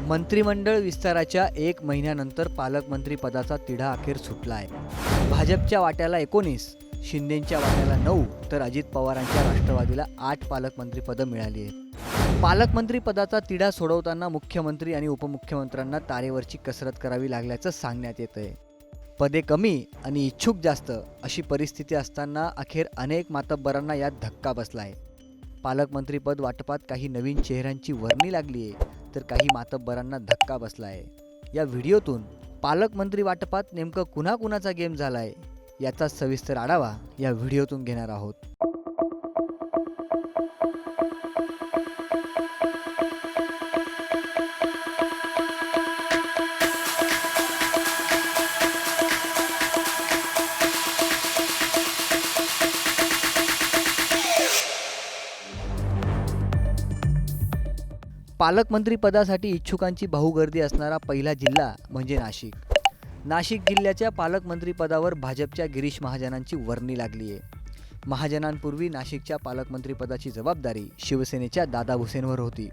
मंत्रिमंडळ विस्ताराच्या 1 महिन्यानंतर पालकमंत्री पदाचा तिढा अखेर सुटला आहे. भाजपच्या वाट्याला 19, शिंदेंच्या वाट्याला 9 तर अजित पवारांच्या राष्ट्रवादीला 8 पालकमंत्री पदं मिळाली आहेत. पालकमंत्री पदाचा तिढा सोडवताना मुख्यमंत्री आणि उपमुख्यमंत्र्यांना तारेवरची कसरत करावी लागल्याचं सांगण्यात येतंय. पदे कमी आणि इच्छुक जास्त अशी परिस्थिती असताना अखेर अनेक मातब्बरांना यात धक्का बसला आहे. पालकमंत्रीपद वाटपात काही नवीन चेहऱ्यांची वर्णी लागली आहे, तर काही मातब्बरांना धक्का बसला आहे. या व्हिडिओतून पालकमंत्री वाटपात नेमकं कुणाकुणाचा गेम झाला आहे याचा सविस्तर आढावा या व्हिडिओतून घेणार आहोत. पालकमंत्री पदासाठी इच्छुकांची बहुगर्दी असणारा पहिला जिल्हा म्हणजे नाशिक. नाशिक जिल्ह्याच्या पालकमंत्री पदावर भाजपच्या गिरीश महाजनांची वर्णी लागली आहे. महाजनांपूर्वी नाशिकच्या पालकमंत्री पदाची जबाबदारी शिवसेनेच्या दादा भुसेंवर होती.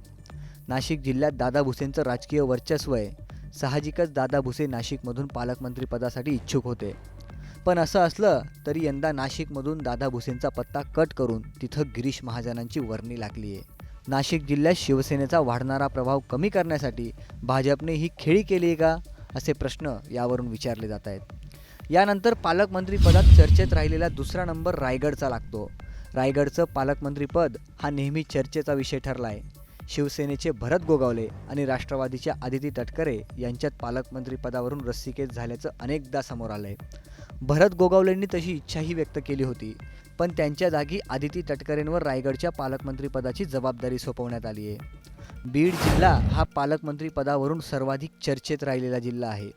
नाशिक जिल्ह्यात दादा भुसेंचं राजकीय वर्चस्व आहे. साहजिकच दादा भुसे नाशिकमधून पालकमंत्री पदासाठी इच्छुक होते. पण असं असलं तरी यंदा नाशिकमधून दादा भुसेंचा पत्ता कट करून तिथं गिरीश महाजनांची वर्णी लागली आहे. नाशिक जिल्ह्यात शिवसेनेचा वाढणारा प्रभाव कमी करण्यासाठी भाजपने ही खेळी केली आहे का, असे प्रश्न यावरून विचारले जात आहेत. यानंतर पालकमंत्री पदात चर्चेत राहिलेला दुसरा नंबर रायगडचा लागतो. रायगडचं पालकमंत्रीपद हा नेहमी चर्चेचा विषय ठरला आहे. शिवसेनेचे भरत गोगावले आणि राष्ट्रवादीच्या आदिती तटकरे यांच्यात पालकमंत्री पदावरून रस्सीखेच झाल्याचं अनेकदा समोर आलं आहे. भरत गोगावलेंनी तशी इच्छाही व्यक्त केली होती, पण त्यांच्या जागी आदिती तटकरेंवर रायगडच्या पालकमंत्रीपदाची जबाबदारी सोपवण्यात आली आहे. बीड जिल्हा हा पालकमंत्री पदावरून सर्वाधिक चर्चेत राहिलेला जिल्हा आहे.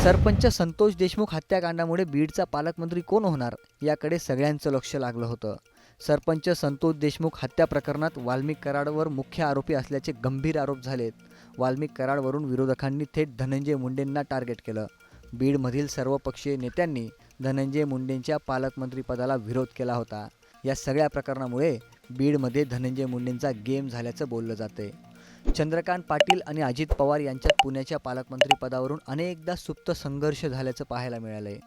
सरपंच संतोष देशमुख हत्याकांडामुळे बीडचा पालकमंत्री कोण होणार याकडे सगळ्यांचं लक्ष लागलं होतं. सरपंच संतोष देशमुख हत्या प्रकरणात वाल्मिक कराडवर मुख्य आरोपी असल्याचे गंभीर आरोप झालेत. वाल्मिक कराडवरून विरोधकांनी थेट धनंजय मुंडेंना टार्गेट केलं. बीडमधील सर्वपक्षीय नेत्यांनी धनंजय मुंडेंच्या पालकमंत्रीपदाला विरोध केला होता. या सगळ्या प्रकरणामुळे बीडमध्ये धनंजय मुंडेंचा गेम झाल्याचं बोललं जाते. चंद्रकांत पाटील आणि अजित पवार यांच्यात पुण्याच्या पालकमंत्रीपदावरून अनेकदा सुप्त संघर्ष झाल्याचं पाहायला मिळालंय.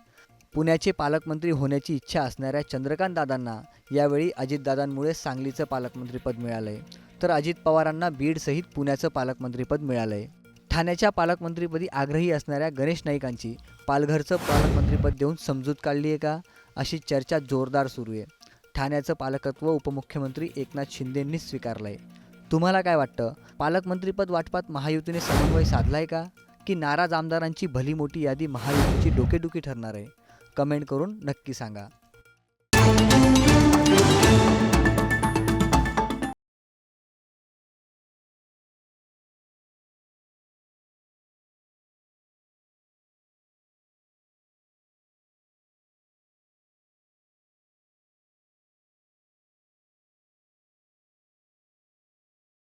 पुण्याचे पालकमंत्री होण्याची इच्छा असणाऱ्या चंद्रकांत दादांना यावेळी अजितदादांमुळे सांगलीचं पालकमंत्रीपद मिळालंय, तर अजित पवारांना बीडसहित पुण्याचं पालकमंत्रीपद मिळालंय. ठाण्याच्या पालकमंत्रीपदी आग्रही असणाऱ्या गणेश नाईकांची पालघरचं पालकमंत्रीपद देऊन समजूत काढली आहे का, अशी चर्चा जोरदार सुरू आहे. ठाण्याचं पालकत्व उपमुख्यमंत्री एकनाथ शिंदेंनी स्वीकारलं आहे. तुम्हाला काय वाटतं, पालकमंत्रीपद वाटपात महायुतीने समन्वय साधलाय का, की नाराज आमदारांची भली मोठी यादी महायुतीची डोकेदुखी ठरणार आहे? कमेंट करून नक्की सांगा.